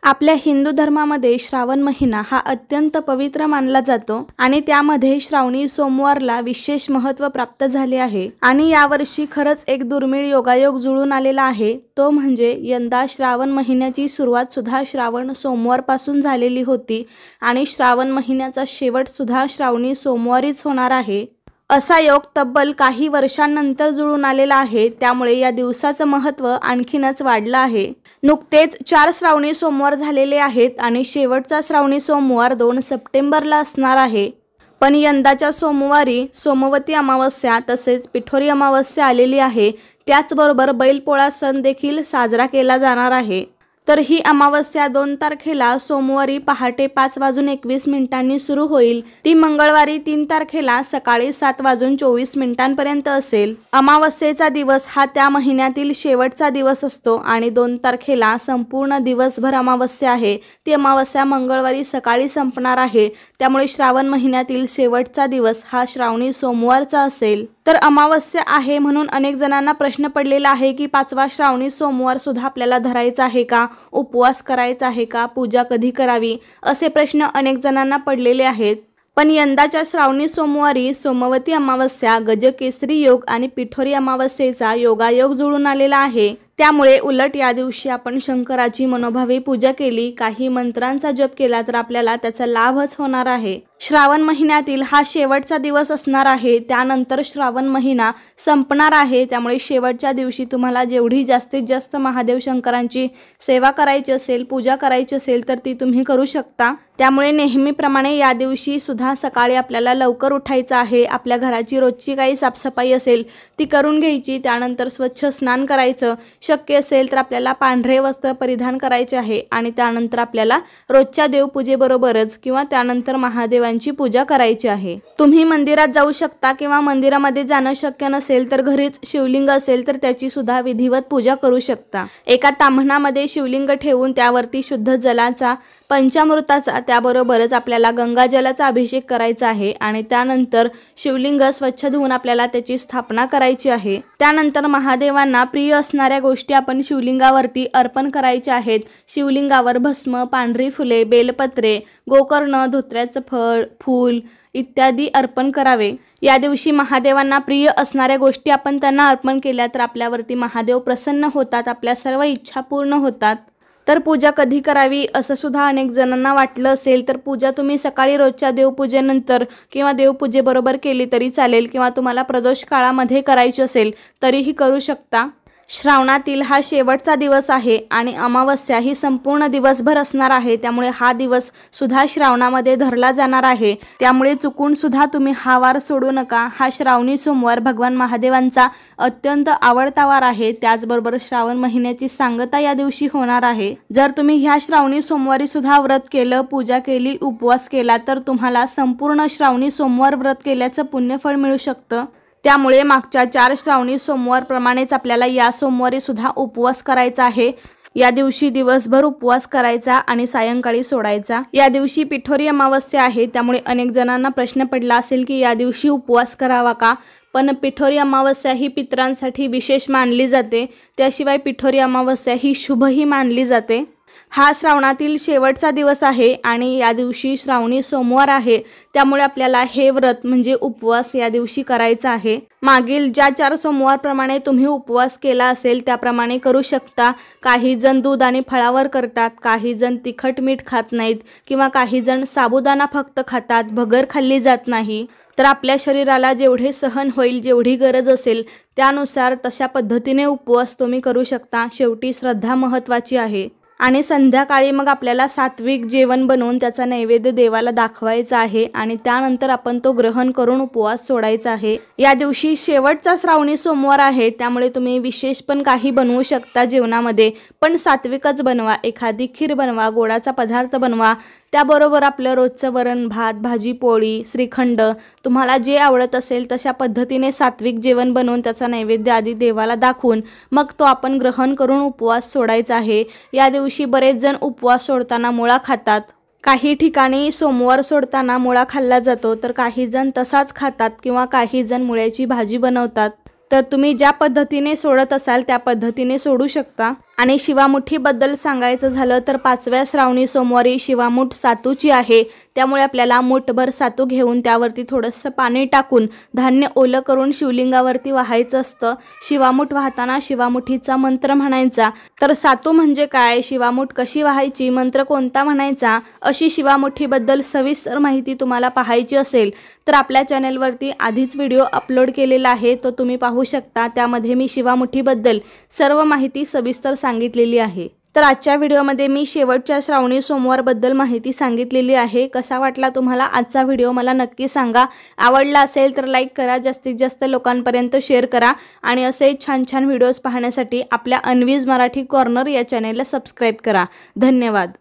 आपल्या हिंदू धर्मामध्ये श्रावण महिना हा अत्यंत पवित्र मानला जातो आणि त्यामध्ये श्रावणी सोमवारला विशेष महत्त्व प्राप्त झाले आहे। आणि यावर्षी खरंच एक दुर्मिळ योगायोग जुळून आलेला आहे, तो म्हणजे यंदा श्रावण महिन्याची सुरुवात सुद्धा श्रावण सोमवार पासून झालेली होती आणि श्रावण महिन्याचा शेवट सुद्धा श्रावणी सोमवारीच होणार आहे। असा योग तब्बल काही वर्षांनंतर जुळून आलेला आहे, त्यामुळे या दिवसाचं महत्त्व आणखीनच वाढलं आहे। नुकतेच 4 श्रावणी सोमवार झालेले आहेत आणि शेवटचा श्रावणी सोमवार 2 सप्टेंबरला असणार आहे। पण यंदाच्या सोमवारी सोमवती अमावस्या तसेच पिठोरी अमावस्या आलेली आहे, त्याचबरोबर बैलपोळा सण देखील साजरा केला जाणार आहे। तर ही अमावस्या 2 तारखेला सोमवारी पहाटे 5:21 सुरू होईल, ती मंगळवारी 3 तारखेला सकाळी 7:24 असेल। अमावस्येचा दिवस हा त्या महिन्यातील शेवटचा दिवस असतो आणि 2 तारखेला संपूर्ण दिवसभर अमावस्या आहे, ती अमावस्या मंगळवारी सकाळी संपणार आहे, त्यामुळे श्रावण महिन्यातील शेवटचा दिवस हा श्रावणी सोमवारचा असेल। तर अमावस्या आहे म्हणून अनेक जणांना प्रश्न पडलेला आहे की 5वा श्रावणी सोमवार सुद्धा आपल्याला धरायचा आहे का, उपवास करायचा आहे का, पूजा कधी करावी, असे प्रश्न अनेक जणांना पडलेले आहेत। पण यंदाच्या श्रावणी सोमवारी सोमवती अमावस्या, गजकेसरी योग आणि पिठोरी अमावस्येचा योगायोग जुळून आलेला आहे, त्यामुळे उलट या दिवशी आपण शंकराची मनोभावे पूजा केली, काही मंत्रांचा जप केला तर आपल्याला त्याचा लाभच होणार आहे। श्रावण महिन्यातील हा शेवटचा दिवस असणार आहे, त्यानंतर श्रावण महिना संपणार आहे, त्यामुळे शेवटच्या दिवशी तुम्हाला जेवढी जास्तीत जास्त महादेव शंकरांची सेवा करायची असेल, पूजा करायची असेल तर ती तुम्ही करू शकता। त्यामुळे नेहमीप्रमाणे या दिवशी सुद्धा सकाळी आपल्याला लवकर उठायचं आहे, आपल्या घराची रोजची काही साफसफाई असेल ती करून घ्यायची, त्यानंतर स्वच्छ स्नान करायचं, शक्य असेल तर आपल्याला पांढरे वस्त्र परिधान करायचे आहे आणि त्यानंतर आपल्याला रोजच्या देवपूजेबरोबरच किंवा त्यानंतर महादेवांची पूजा करायची आहे। तुम्ही मंदिरात जाऊ शकता किंवा मंदिरामध्ये जाणं शक्य नसेल तर घरीच शिवलिंग असेल तर त्याची सुद्धा विधिवत पूजा करू शकता। एका ताम्हणामध्ये शिवलिंग ठेवून त्यावरती शुद्ध जलाचा, पंचामृताचा, त्याबरोबरच आपल्याला गंगाजलाचा अभिषेक करायचा आहे आणि त्यानंतर शिवलिंग स्वच्छ धुवून आपल्याला त्याची स्थापना करायची आहे। त्यानंतर महादेवांना प्रिय असणाऱ्या गोष्टी आपण शिवलिंगावरती अर्पण करायच्या आहेत। शिवलिंगावर भस्म, पांढरी फुले, बेलपत्रे, गोकर्ण, धोत्र्याचं फळ, फूल इत्यादी अर्पण करावे। या दिवशी महादेवांना प्रिय असणाऱ्या गोष्टी आपण त्यांना अर्पण केल्या तर आपल्यावरती महादेव प्रसन्न होतात, आपल्या सर्व इच्छा पूर्ण होतात। तर पूजा कधी करावी असं सुद्धा अनेक जणांना वाटलं असेल तर पूजा तुम्ही सकाळी रोजच्या देवपूजेनंतर किंवा देवपूजेबरोबर केली तरी चालेल किंवा तुम्हाला प्रदोष काळामध्ये करायची असेल तरीही करू शकता। श्रावणातील हा शेवटचा दिवस आहे आणि अमावस्या ही संपूर्ण दिवसभर असणार आहे, त्यामुळे हा दिवस सुद्धा श्रावणामध्ये धरला जाणार आहे, त्यामुळे चुकून सुद्धा तुम्ही हा वार सोडू नका। हा श्रावणी सोमवार भगवान महादेवांचा अत्यंत आवडता वार आहे, त्याचबरोबर श्रावण महिन्याची सांगता या दिवशी होणार आहे। जर तुम्ही ह्या श्रावणी सोमवारी सुद्धा व्रत केलं, पूजा केली, उपवास केला तर तुम्हाला संपूर्ण श्रावणी सोमवार व्रत केल्याचं पुण्यफळ मिळू शकतं। त्यामुळे मागच्या 4 श्रावणी सोमवार प्रमाणेच आपल्याला या सोमवारी सुद्धा उपवास करायचा आहे। या दिवशी दिवसभर उपवास करायचा आणि सायंकाळी सोडायचा। या दिवशी पिठोरी अमावस्या आहे, त्यामुळे अनेक जणांना प्रश्न पडला असेल की या दिवशी उपवास करावा का, पण पिठोरी अमावस्या ही पितरांसाठी विशेष मानली जाते, त्याशिवाय पिठोरी अमावस्या ही शुभही मानली जाते। हा श्रावणातील शेवटचा दिवस आहे आणि या दिवशी श्रावणी सोमवार आहे, त्यामुळे आपल्याला हे व्रत म्हणजे उपवास या दिवशी करायचा आहे। मागील ज्या 4 सोमवारप्रमाणे तुम्ही उपवास केला असेल त्याप्रमाणे करू शकता। काही जण दूध आणि फळावर करतात, काही जण तिखट मीठ खात नाहीत किंवा काही जण साबुदाणा फक्त खातात, भगर खाल्ली जात नाही। तर आपल्या शरीराला जेवढे सहन होईल, जेवढी गरज असेल त्यानुसार तशा पद्धतीने उपवास तुम्ही करू शकता। शेवटी श्रद्धा महत्त्वाची आहे आणि संध्याकाळी मग आपल्याला सात्विक जेवण बनवून त्याचा नैवेद्य देवाला दाखवायचा आहे आणि त्यानंतर आपण तो ग्रहण करून उपवास सोडायचा आहे। या दिवशी शेवटचा श्रावणी सोमवार आहे, त्यामुळे तुम्ही विशेष पण काही बनवू शकता जेवणामध्ये, पण सात्विकच बनवा। एखादी खीर बनवा, गोडाचा पदार्थ बनवा, त्याबरोबर आपलं रोजचं वरण भात, भाजी पोळी, श्रीखंड तुम्हाला जे आवडत असेल तशा पद्धतीने सात्विक जेवण बनवून त्याचा नैवेद्य आधी देवाला दाखवून मग तो आपण ग्रहण करून उपवास सोडायचा आहे। या दिवशी बरेच जण उपवास सोडताना मुळा खातात, काही ठिकाणी सोमवार सोडताना मुळा खाल्ला जातो, तर काही जण तसाच खातात किंवा काही जण मुळ्याची भाजी बनवतात। तर तुम्ही ज्या पद्धतीने सोडत असाल त्या पद्धतीने सोडू शकता। आणि शिवामुठीबद्दल सांगायचं झालं तर 5व्या श्रावणी सोमवारी शिवामुठ सातूची आहे, त्यामुळे आपल्याला मूठभर सातू घेऊन त्यावरती थोडंसं पाणी टाकून धान्य ओलं करून शिवलिंगावरती वाहायचं असतं। शिवामुठ वाहताना शिवामुठीचा मंत्र म्हणायचा। तर सातू म्हणजे काय, शिवामुठ कशी वाहायची, मंत्र कोणता म्हणायचा, अशी शिवामुठीबद्दल सविस्तर माहिती तुम्हाला पाहायची असेल तर आपल्या चॅनलवरती आधीच व्हिडिओ अपलोड केलेला आहे, तो तुम्ही पाहू शकता। त्यामध्ये मी शिवामुठीबद्दल सर्व माहिती सविस्तर सांगितलेली आहे। तर आजच्या व्हिडिओमध्ये मी शेवटच्या श्रावणी सोमवारबद्दल माहिती सांगितलेली आहे। कसा वाटला तुम्हाला आजचा व्हिडिओ मला नक्की सांगा। आवडला असेल तर लाईक करा, जास्तीत जास्त लोकांपर्यंत शेअर करा आणि असे छान छान व्हिडिओज पाहण्यासाठी आपल्या अन्वीज मराठी कॉर्नर या चॅनेलला सबस्क्राईब करा। धन्यवाद।